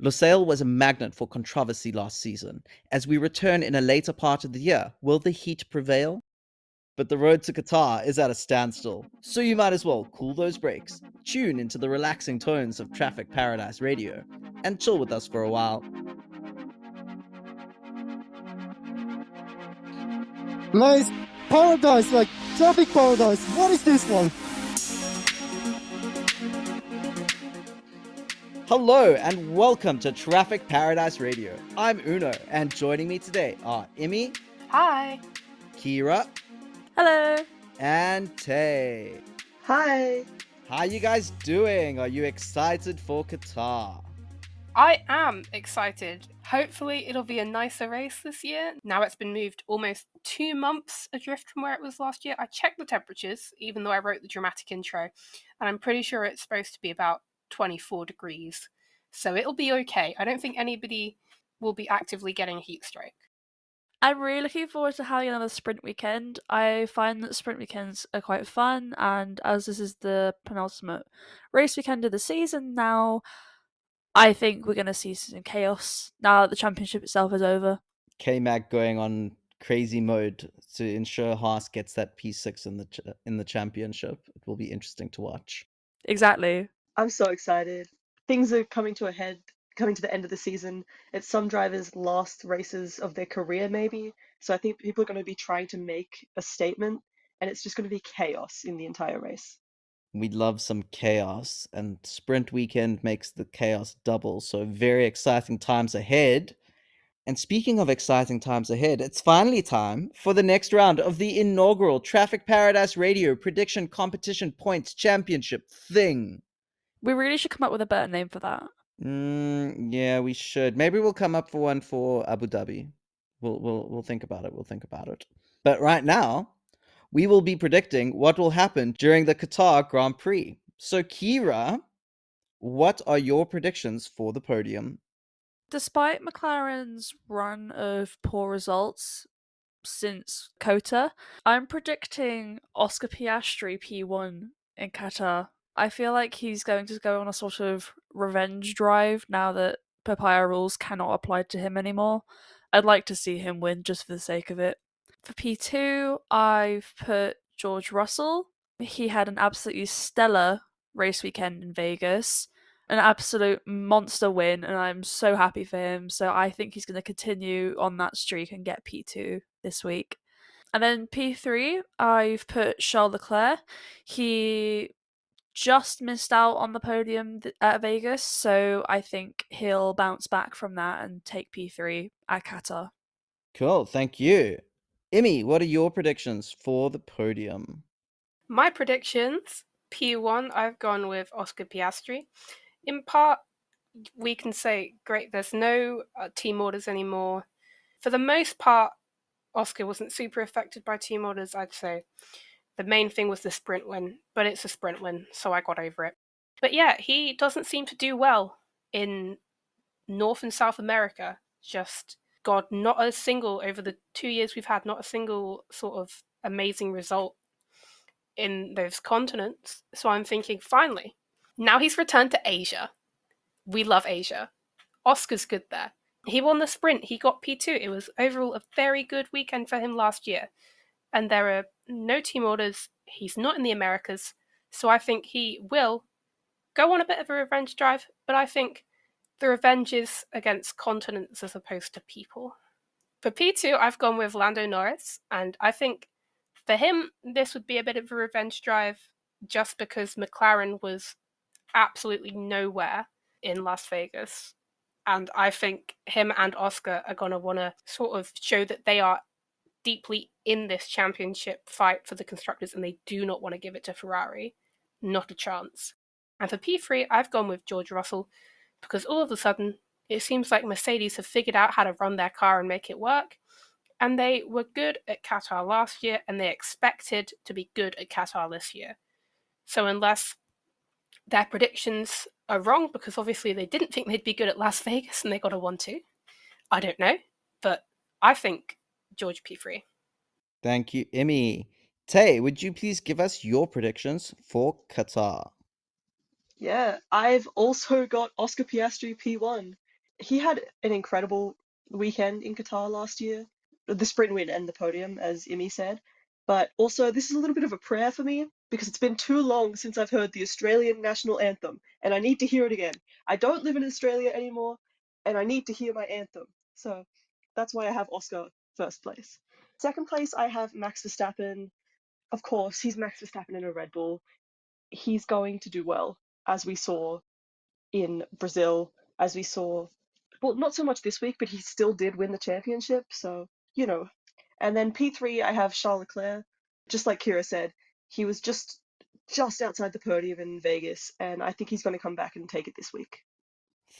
Losail was a magnet for controversy last season. As we return in a later part of the year, will the heat prevail? But the road to Qatar is at a standstill, so you might as well cool those brakes, tune into the relaxing tones of Traffic Paradise Radio, and chill with us for a while. Nice paradise, like traffic paradise. What is this one? Hello and welcome to Traffic Paradise Radio. I'm Uno, and joining me today are Immy, Hi. Kira, Hello. and Tay. Hi. How you guys doing? Are you excited for Qatar? I am excited. Hopefully it'll be a nicer race this year. Now it's been moved almost 2 months adrift from where it was last year. I checked the temperatures, even though I wrote the dramatic intro, and I'm pretty sure it's supposed to be about 24 degrees. So it'll be okay. I don't think anybody will be actively getting a heat stroke. I'm really looking forward to having another sprint weekend. I find that sprint weekends are quite fun, and as this is the penultimate race weekend of the season now, I think we're going to see some chaos now that the championship itself is over. K-Mag going on crazy mode to ensure Haas gets that P6 in the championship. It will be interesting to watch. Exactly. I'm so excited. Things are coming to a head, coming to the end of the season. It's some drivers' last races of their career, maybe. So I think people are going to be trying to make a statement, and it's just going to be chaos in the entire race. We love some chaos, and sprint weekend makes the chaos double, so very exciting times ahead. And speaking of exciting times ahead, it's finally time for the next round of the inaugural Traffic Paradise Radio Prediction Competition Points Championship thing. We really should come up with a better name for that. Yeah, we should. Maybe we'll come up for one for Abu Dhabi. We'll think about it. We'll think about it. But right now, we will be predicting what will happen during the Qatar Grand Prix. So, Kira, what are your predictions for the podium? Despite McLaren's run of poor results since Kota, I'm predicting Oscar Piastri P1 in Qatar. I feel like he's going to go on a sort of revenge drive now that Papaya rules cannot apply to him anymore. I'd like to see him win just for the sake of it. For P2, I've put George Russell. He had an absolutely stellar race weekend in Vegas, an absolute monster win, and I'm so happy for him. So I think he's going to continue on that streak and get P2 this week. And then P3, I've put Charles Leclerc. He just missed out on the podium at Vegas, so I think he'll bounce back from that and take P3 at Qatar. Cool, thank you. Immy, what are your predictions for the podium? My predictions, P1, I've gone with Oscar Piastri. In part, we can say, great, there's no team orders anymore. For the most part, Oscar wasn't super affected by team orders, I'd say. The main thing was the sprint win, but it's a sprint win, so I got over it. But yeah, he doesn't seem to do well in North and South America. Just, God, not a single, over the 2 years we've had, not a single sort of amazing result in those continents. So I'm thinking, finally, now he's returned to Asia. We love Asia. Oscar's good there. He won the sprint. He got P2. It was overall a very good weekend for him last year. And there are no team orders. He's not in the Americas. So I think he will go on a bit of a revenge drive. But I think the revenge is against continents as opposed to people. For P2, I've gone with Lando Norris. And I think for him, this would be a bit of a revenge drive just because McLaren was absolutely nowhere in Las Vegas. And I think him and Oscar are going to want to sort of show that they are deeply in this championship fight for the constructors and they do not want to give it to Ferrari. Not a chance. And for P3, I've gone with George Russell because all of a sudden it seems like Mercedes have figured out how to run their car and make it work. And they were good at Qatar last year and they expected to be good at Qatar this year. So unless their predictions are wrong, because obviously they didn't think they'd be good at Las Vegas and they got a 1-2. I don't know, but I think George P3. Thank you, Immy. Tay, would you please give us your predictions for Qatar? Yeah, I've also got Oscar Piastri P1. he had an incredible weekend in Qatar last year, the sprint win and the podium, as Immy said. But also, this is a little bit of a prayer for me because it's been too long since I've heard the Australian national anthem, and I need to hear it again. I don't live in Australia anymore, and I need to hear my anthem. So that's why I have Oscar first place. Second place, I have Max Verstappen. Of course, he's Max Verstappen in a Red Bull. He's going to do well, as we saw in Brazil, as we saw, well, not so much this week, but he still did win the championship, so, you know. And then P3, I have Charles Leclerc. Just like Kira said, he was just outside the podium in Vegas, and I think he's going to come back and take it this week.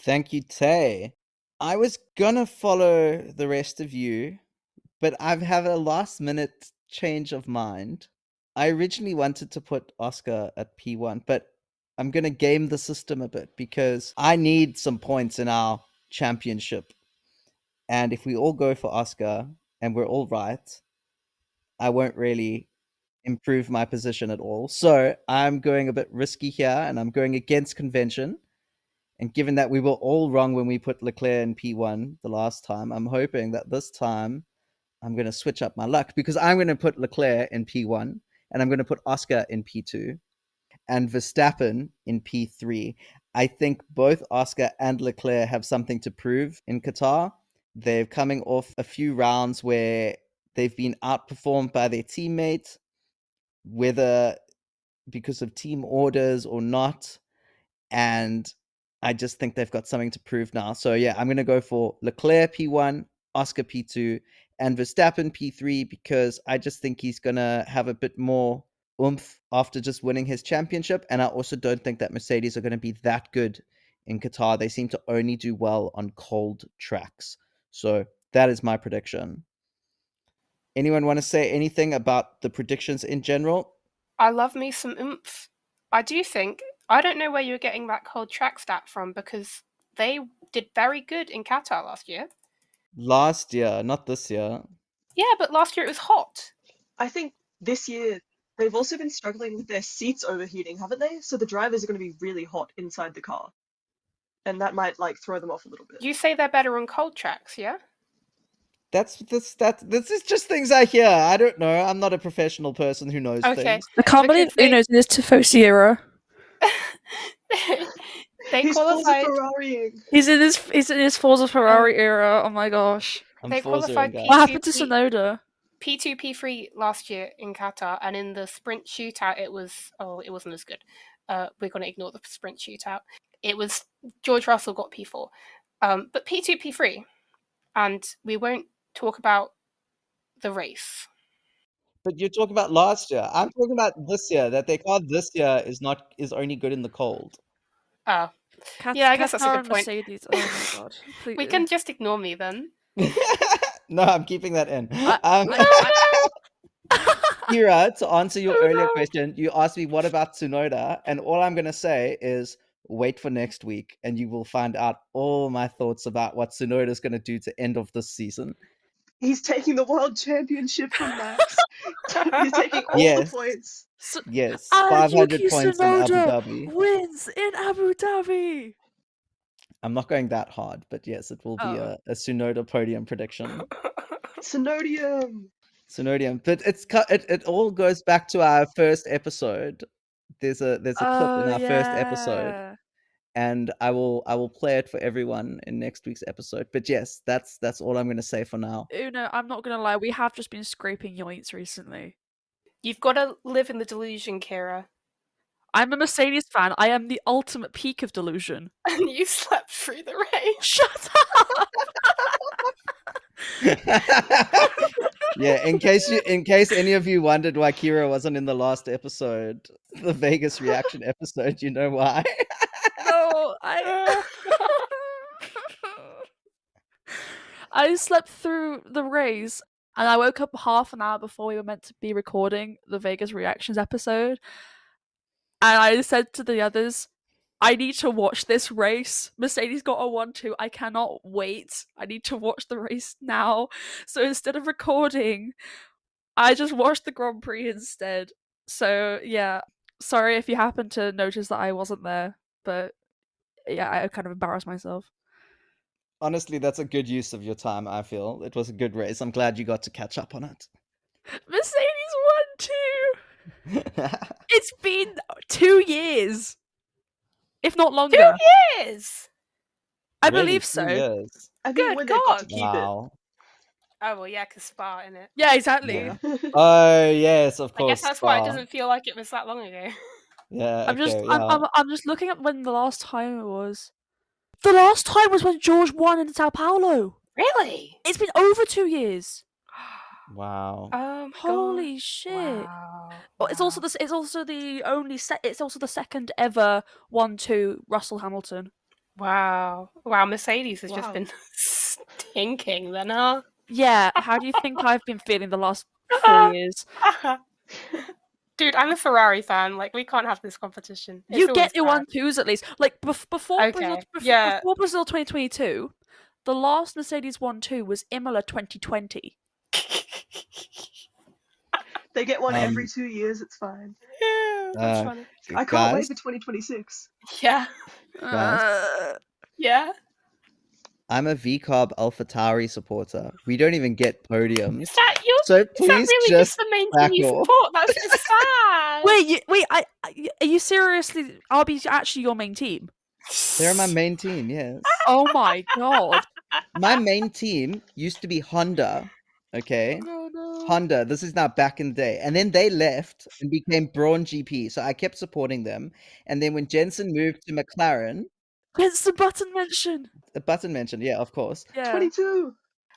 Thank you, Tay. I was gonna follow the rest of you, but I've had a last minute change of mind. I originally wanted to put Oscar at P1, but I'm gonna game the system a bit because I need some points in our championship. And if we all go for Oscar and we're all right, I won't really improve my position at all. So I'm going a bit risky here and I'm going against convention. And given that we were all wrong when we put Leclerc in P1 the last time, I'm hoping that this time I'm going to switch up my luck because I'm going to put Leclerc in P1 and I'm going to put Oscar in P2 and Verstappen in P3. I think both Oscar and Leclerc have something to prove in Qatar. They're coming off a few rounds where they've been outperformed by their teammates, whether because of team orders or not. And I just think they've got something to prove now. So yeah, I'm going to go for Leclerc P1, Oscar P2, and Verstappen P3 because I just think he's going to have a bit more oomph after just winning his championship. And I also don't think that Mercedes are going to be that good in Qatar. They seem to only do well on cold tracks. So that is my prediction. Anyone want to say anything about the predictions in general? I love me some oomph. I do think, I don't know where you're getting that cold track stat from because they did very good in Qatar last year. Last year, not this year. Yeah, but last year it was hot. I think this year they've also been struggling with their seats overheating, haven't they? So the drivers are going to be really hot inside the car, and that might like throw them off a little bit. You say they're better on cold tracks, yeah? This is just things I hear. I don't know. I'm not a professional person who knows Okay. things. I can't believe Because they- Uno's in his Tifosi era. they He's Forza qualified. Ferrarying. He's in his Forza Ferrari era. Oh my gosh. I'm They qualified Forza-ing, What guys. happened to Sonoda? P2, P3 last year in Qatar, and in the sprint shootout, it wasn't as good. We're going to ignore the sprint shootout. It was George Russell got P4, but P2, P3, and we won't talk about the race. But you're talking about last year. I'm talking about this year. That their car this year is only good in the cold. Oh, yeah, I guess that's a Qatar good and point. Mercedes. Oh my god. Please. We can just ignore me then. No, I'm keeping that in. I- Kira, to answer your Oh, earlier no. question, you asked me what about Tsunoda, and all I'm going to say is wait for next week, and you will find out all my thoughts about what Tsunoda is going to do to end of this season. He's taking the world championship from Max. He's taking all Yes. the points. Yes, And 500 Yuki points in Abu Tsunoda Dhabi. wins in Abu Dhabi. I'm not going that hard, but yes, it will be Oh. a Tsunoda podium prediction. Sonodium. Sonodium, but it all goes back to our first episode. There's a clip in our first episode, Yeah. and I will play it for everyone in next week's episode. But yes, that's all I'm going to say for now. Uno, I'm not gonna lie, we have just been scraping yoints recently. You've got to live in the delusion, Kira. I'm a Mercedes fan. I am the ultimate peak of delusion. And you slept through the race. Shut up! Yeah, in case any of you wondered why Kira wasn't in the last episode, the Vegas reaction episode, you know why. No, I slept through the race and I woke up half an hour before we were meant to be recording the Vegas reactions episode. And I said to the others, I need to watch this race. Mercedes got a 1-2. I cannot wait. I need to watch the race now. So instead of recording, I just watched the Grand Prix instead. So yeah, sorry if you happen to notice that I wasn't there, but yeah, I kind of embarrassed myself. Honestly, that's a good use of your time, I feel. It was a good race. I'm glad you got to catch up on it. Mercedes won too. It's been 2 years, if not 2 longer. years! I Really, believe 2 so. years. I think Good when they've got to God. keep it. Wow. Oh, well, yeah, because Spa, innit? Yeah, exactly. Yeah. Oh, yes, of I guess course. that's why it Spa. doesn't feel like it was that long ago. Yeah, I'm just okay, yeah. I'm just looking at when the last time it was. The last time was when George won in Sao Paulo. Really? It's been over 2 years. Wow. Oh my Holy God. shit! Wow. Oh, it's also the second ever 1-2 Russell Hamilton. Wow. Wow, Mercedes has just Wow. been stinking then, huh? Yeah, how do you think I've been feeling the last 4 years? Dude, I'm a Ferrari fan. Like, we can't have this competition. It's You always get your bad. 1-2s at least. Like before Brazil, Okay, yeah. before Brazil 2022, the last Mercedes 1-2 was Imola 2020. They get one every Um, 2 years. It's fine. Yeah, that's funny. I can't guys, wait for 2026. Yeah. guys, Yeah. I'm a VCarb AlphaTauri supporter. We don't even get podiums. Is that So is that please really just the main back team you off. support? That's just sad. Wait, are you seriously? RB's actually your main team? They're my main team, yes. Oh my god. My main team used to be Honda, okay? Oh no. Honda, this is now back in the day. And then they left and became Braun GP. So I kept supporting them. And then when Jensen moved to McLaren, Where's the button mention? Button mentioned, yeah, of course. Yeah. 22.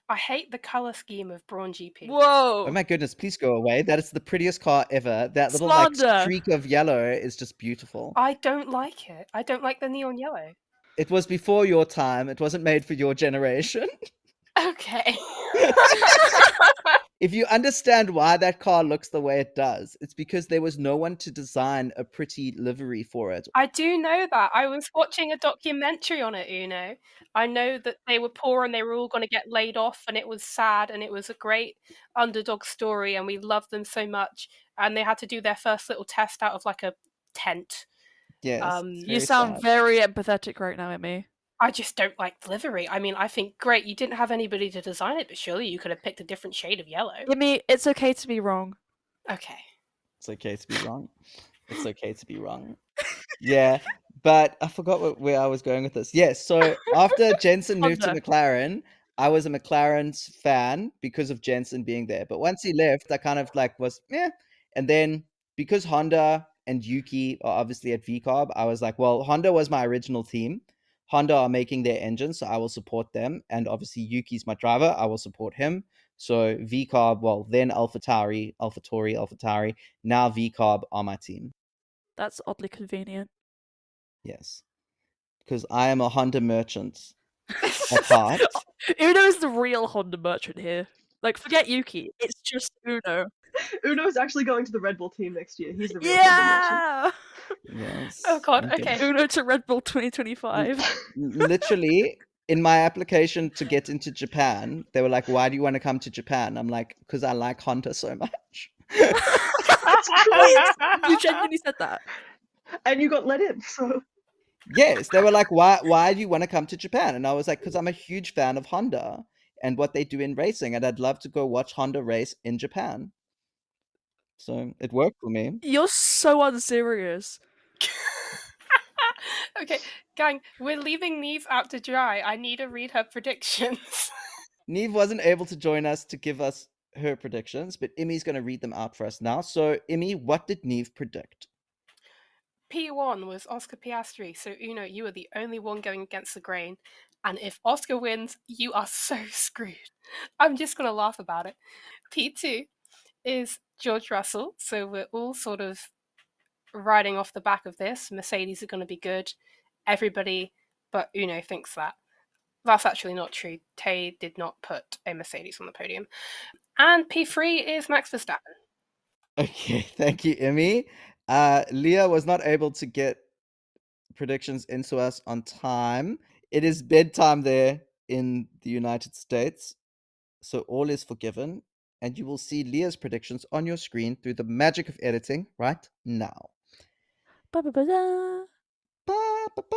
I hate the color scheme of Braun GP. Oh Whoa. my goodness, please go away. That is the prettiest car ever. That little Slander. like streak of yellow is just beautiful. I don't like it. I don't like the neon yellow. It was before your time. It wasn't made for your generation. Okay. If you understand why that car looks the way it does, it's because there was no one to design a pretty livery for it. I do know that. I was watching a documentary on it, Uno. I know that they were poor and they were all going to get laid off, and it was sad, and it was a great underdog story, and we loved them so much. And they had to do their first little test out of like a tent. Yes. Um, it's You very sound sad. very empathetic right now, Immy. I just don't like the livery. I mean, I think great, you didn't have anybody to design it, but surely you could have picked a different shade of yellow. Immy, it's okay to be wrong. Okay. It's okay to be wrong. It's okay to be wrong. Yeah, but I forgot where I was going with this. Yes, so after Jensen moved to Honda. McLaren, I was a McLaren's fan because of Jensen being there. But once he left, I kind of like was and then because Honda and Yuki are obviously at VCarb, I was like, well, Honda was my original team. Honda are making their engines, so I will support them. And obviously Yuki's my driver, I will support him. So VCarb, well, then AlphaTauri, now VCarb are my team. That's oddly convenient. Yes. Because I am a Honda merchant at heart. Uno's the real Honda merchant here. Like, forget Yuki. It's just Uno. Uno's actually going to the Red Bull team next year. He's the real Honda merchant. Yeah! Yes. Oh god, Okay. okay. Uno to Red Bull 2025. Literally, in my application to get into Japan, they were like, why do you want to come to Japan? I'm like, because I like Honda so much. Wait, you genuinely said that? And you got let in, so Yes, they were like, why do you want to come to Japan? And I was like, because I'm a huge fan of Honda and what they do in racing, and I'd love to go watch Honda race in Japan. So it worked for me. You're so unserious. Okay, gang, we're leaving Neve out to dry. I need to read her predictions. Neve wasn't able to join us to give us her predictions, but Immy's going to read them out for us now. So, Immy, what did Neve predict? P1 was Oscar Piastri, so Uno, you are the only one going against the grain. And if Oscar wins, you are so screwed. I'm just going to laugh about it. P2 is George Russell, so we're all sort of riding off the back of this. Mercedes are going to be good. Everybody but Uno thinks that. That's actually not true. Tay did not put a Mercedes on the podium. And P3 is Max Verstappen. Okay, thank you, Immy. Leah was not able to get predictions into us on time. It is bedtime there in the United States, so all is forgiven, and you will see Leah's predictions on your screen through the magic of editing right now. Ba-ba-ba-da. Ba, ba, ba.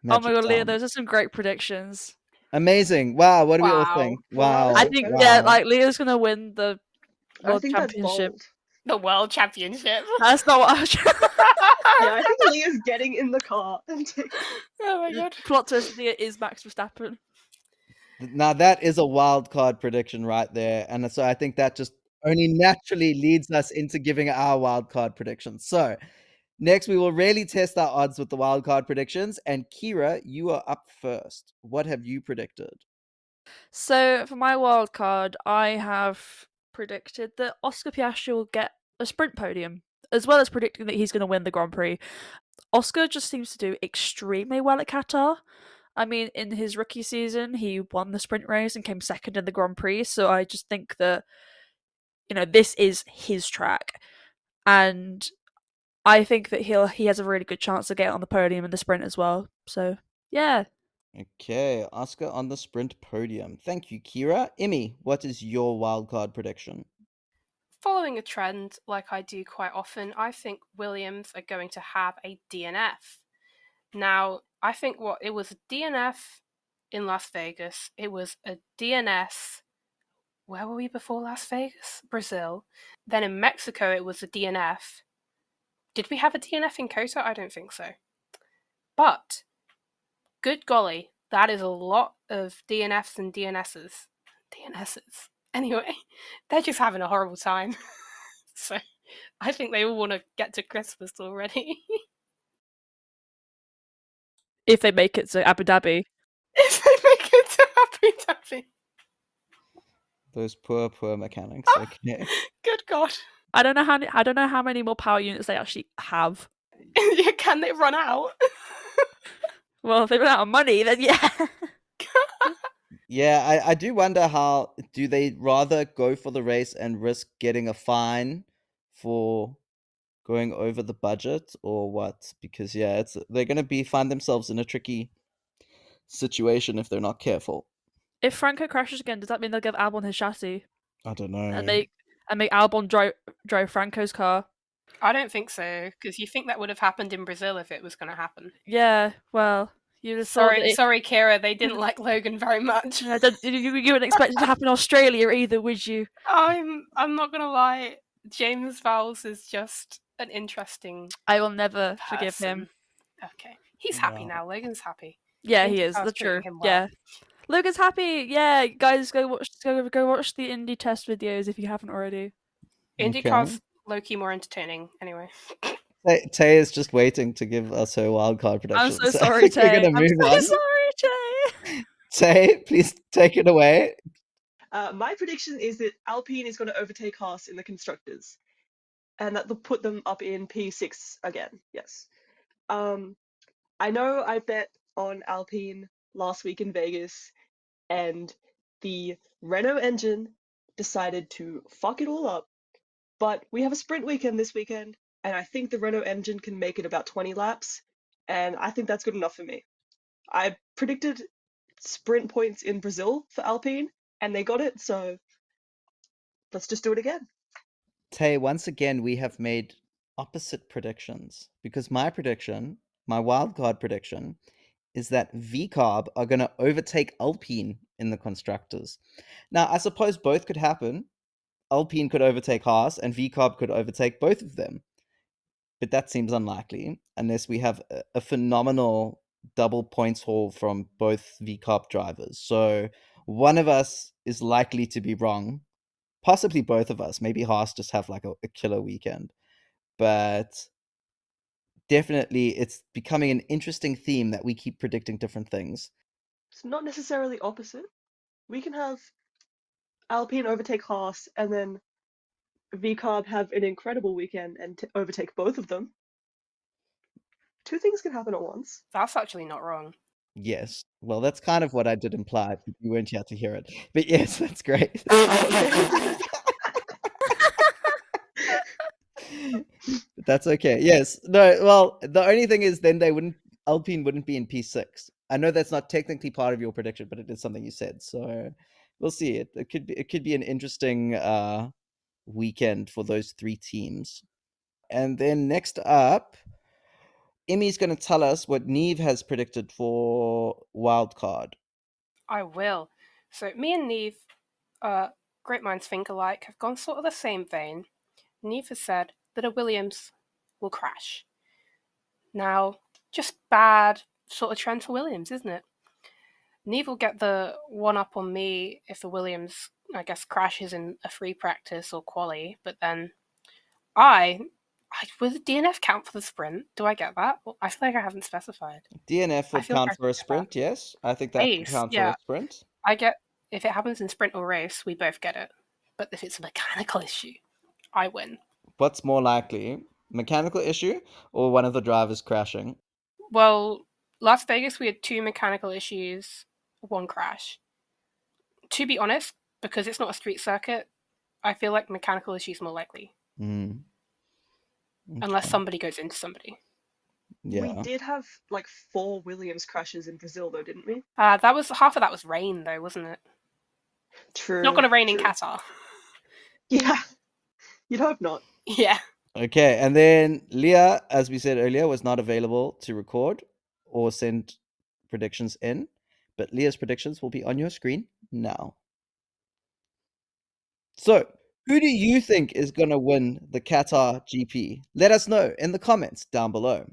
Oh my Magic god, Leah, time. those are some great predictions. Amazing. Wow, what do we all Wow. think? Wow, Wow. that's I think incredible. Wow. Leah's gonna win the I World think that's Championship. bold. The World Championship. That's not what I was Yeah, I think Leah's getting in the car. Oh my god. Plot twist, Leah is Max Verstappen. Now that is a wild card prediction right there. And so I think that just only naturally leads us into giving our wild card predictions. So next we will really test our odds with the wild card predictions. And Kira, you are up first. What have you predicted? So for my wild card, I have predicted that Oscar Piastri will get a sprint podium, as well as predicting that he's going to win the Grand Prix. Oscar just seems to do extremely well at Qatar. I mean, in his rookie season, he won the sprint race and came second in the Grand Prix. So I just think that, this is his track. And I think that he has a really good chance to get on the podium in the sprint as well. So, yeah. Okay, Oscar on the sprint podium. Thank you, Kira. Immy, what is your wild card prediction? Following a trend like I do quite often, I think Williams are going to have a DNF. Now, I think it was a DNF in Las Vegas. It was a DNS. Where were we before Las Vegas? Brazil. Then in Mexico, it was a DNF. Did we have a DNF in Kota? I don't think so. But, good golly, that is a lot of DNFs and DNSs. DNSs. Anyway, they're just having a horrible time. So, I think they all want to get to Christmas already. If they make it to Abu Dhabi. If they make it to Abu Dhabi. Those poor mechanics. Okay. Good God. I don't know how many more power units they actually have. Can they run out? Well, if they run out of money, then yeah. Yeah, I do wonder how do they rather go for the race and risk getting a fine for going over the budget or what? Because yeah, they're going to find themselves in a tricky situation if they're not careful. If Franco crashes again, does that mean they'll give Albon his chassis I don't know. and make Albon drive Franco's car? I don't think so, because you think that would have happened in Brazil if it was going to happen. Yeah, well, you'd have thought Sorry, Kira, they didn't like Logan very much. You wouldn't expect it to happen in Australia either, would you? I'm not going to lie. James Vowles is just an interesting I will never person. forgive him. Okay, he's happy now. Logan's happy. Yeah, he is. That's true. Him well. Yeah, Logan's happy. Yeah, guys, go watch the Indy test videos if you haven't already. IndyCar's low-key more entertaining. Anyway. Tay is just waiting to give us her wildcard prediction. I'm so sorry, Tay. We're gonna move on. I'm so sorry, Tay. Tay, please take it away. My prediction is that Alpine is going to overtake Haas in the constructors, and that will put them up in P6 again. Yes. I know I bet on Alpine last week in Vegas, and the Renault engine decided to fuck it all up. But we have a sprint weekend this weekend, and I think the Renault engine can make it about 20 laps, and I think that's good enough for me. I predicted sprint points in Brazil for Alpine, and they got it, so let's just do it again. Tay, once again, we have made opposite predictions because my wildcard prediction, is that VCarb are going to overtake Alpine in the constructors. Now, I suppose both could happen. Alpine could overtake Haas, and VCarb could overtake both of them. But that seems unlikely unless we have a phenomenal double points haul from both VCarb drivers. So one of us is likely to be wrong. Possibly both of us. Maybe Haas just have like a killer weekend. But definitely it's becoming an interesting theme that we keep predicting different things. It's not necessarily opposite. We can have Alpine overtake Haas, and then VCarb have an incredible weekend and overtake both of them. Two things can happen at once. That's actually not wrong. Yes. Well, that's kind of what I did imply, but you weren't here to hear it. But yes, that's great. That's okay. Yes. No, well, the only thing is then Alpine wouldn't be in P6. I know that's not technically part of your prediction, but it is something you said. So we'll see. It could be an interesting weekend for those three teams. And then next up, Immy's going to tell us what Neve has predicted for wildcard. I will. So me and Neve, great minds think alike, have gone sort of the same vein. Neve has said that a Williams will crash. Now, just bad sort of trend for Williams, isn't it? Neve will get the one up on me if the Williams, I guess, crashes in a free practice or quali, but then will the DNF count for the sprint? Do I get that? Well, I feel like I haven't specified. DNF I would feel like count I for a should get that. sprint, yes. I think that would Ace, count for yeah. a sprint. I get, if it happens in sprint or race, we both get it. But if it's a mechanical issue, I win. What's more likely? Mechanical issue or one of the drivers crashing? Well, Las Vegas, we had 2 mechanical issues, 1 crash. To be honest, because it's not a street circuit, I feel like mechanical issues more likely. Okay. Unless somebody goes into somebody. Yeah. We did have like 4 Williams crashes in Brazil, though, didn't we? That was half of that was rain, though, wasn't it? True. It's not going to rain in true. Qatar. Yeah, you'd hope not. Yeah. Okay, and then Leah, as we said earlier, was not available to record or send predictions in, but Leah's predictions will be on your screen now. So, who do you think is going to win the Qatar GP? Let us know in the comments down below.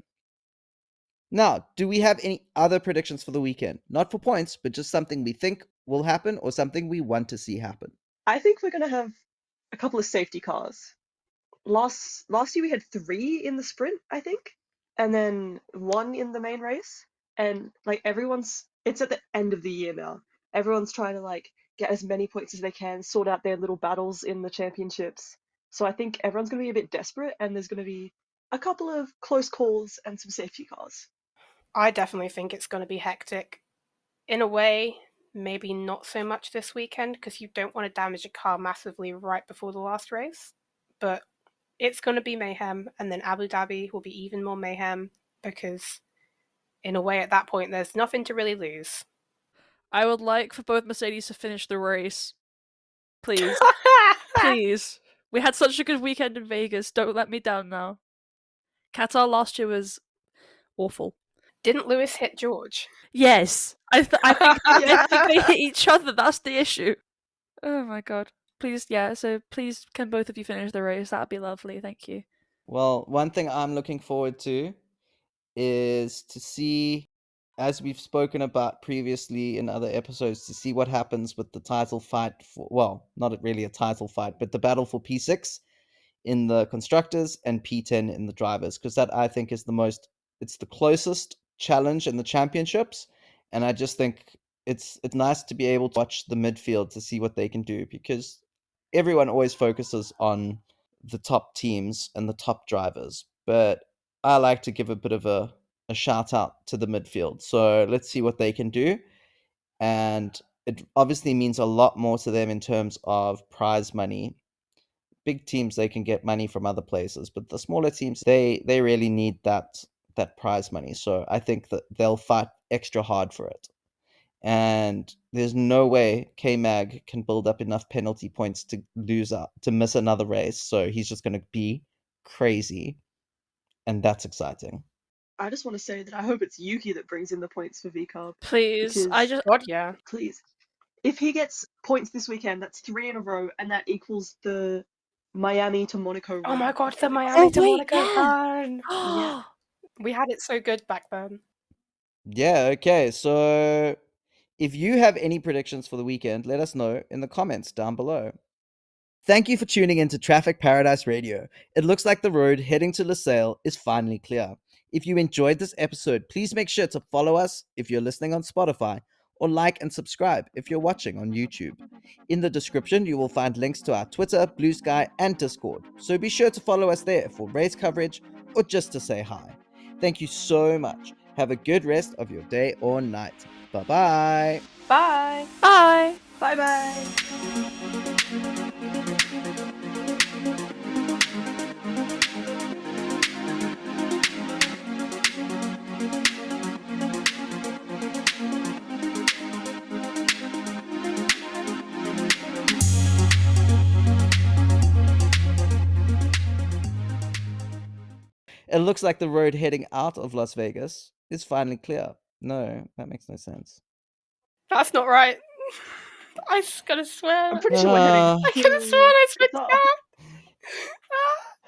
Now, do we have any other predictions for the weekend? Not for points, but just something we think will happen or something we want to see happen. I think we're gonna have a couple of safety cars. Last year we had 3 in the sprint, I think, and then 1 in the main race. And like it's at the end of the year now. Everyone's trying to like get as many points as they can, sort out their little battles in the championships. So I think everyone's gonna be a bit desperate, and there's gonna be a couple of close calls and some safety cars. I definitely think it's going to be hectic. In a way, maybe not so much this weekend because you don't want to damage a car massively right before the last race. But it's going to be mayhem, and then Abu Dhabi will be even more mayhem because, in a way, at that point, there's nothing to really lose. I would like for both Mercedes to finish the race. Please. Please. We had such a good weekend in Vegas. Don't let me down now. Qatar last year was awful. Didn't Lewis hit George? Yes. I think Yeah. they hit each other. That's the issue. Oh my god. Please, yeah, so please can both of you finish the race? That'd be lovely. Thank you. Well, one thing I'm looking forward to is to see, as we've spoken about previously in other episodes, to see what happens with the title fight for, well, not really a title fight, but the battle for P6 in the constructors and P10 in the drivers, because that I think is it's the closest challenge in the championships, and I just think it's nice to be able to watch the midfield to see what they can do, because everyone always focuses on the top teams and the top drivers, but I like to give a bit of a shout out to the midfield. So let's see what they can do. And it obviously means a lot more to them in terms of prize money. Big teams, they can get money from other places, but the smaller teams, they really need that prize money. So I think that they'll fight extra hard for it. And there's no way K-Mag can build up enough penalty points to miss another race. So he's just going to be crazy. And that's exciting. I just want to say that I hope it's Yuki that brings in the points for VCarb. Please. Because God, yeah. please, if he gets points this weekend, that's 3 in a row, and that equals the Miami to Monaco run. Oh my god, the of Miami to wait, Monaco yeah. run! Yeah. We had it so good back then. Yeah, okay. So if you have any predictions for the weekend, let us know in the comments down below. Thank you for tuning in to Traffic Paradise Radio. It looks like the road heading to LaSalle is finally clear. If you enjoyed this episode, please make sure to follow us if you're listening on Spotify, or like and subscribe if you're watching on YouTube. In the description, you will find links to our Twitter, Bluesky, and Discord, so be sure to follow us there for race coverage or just to say hi. Thank you so much. Have a good rest of your day or night. Bye-bye. Bye! Bye. Bye-bye. It looks like the road heading out of Las Vegas is finally clear. No, that makes no sense. That's not right. I gotta swear. I'm pretty sure we're heading. Uh, I could have sworn I switched Qatar. that.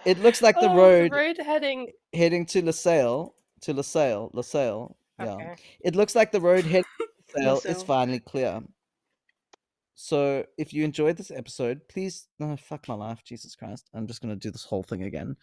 It looks like the Oh, road heading. heading to LaSalle. Yeah. Okay. It looks like the road heading to LaSalle is LaSalle. finally clear. So if you enjoyed this episode, please fuck my life, Jesus Christ. I'm just gonna do this whole thing again.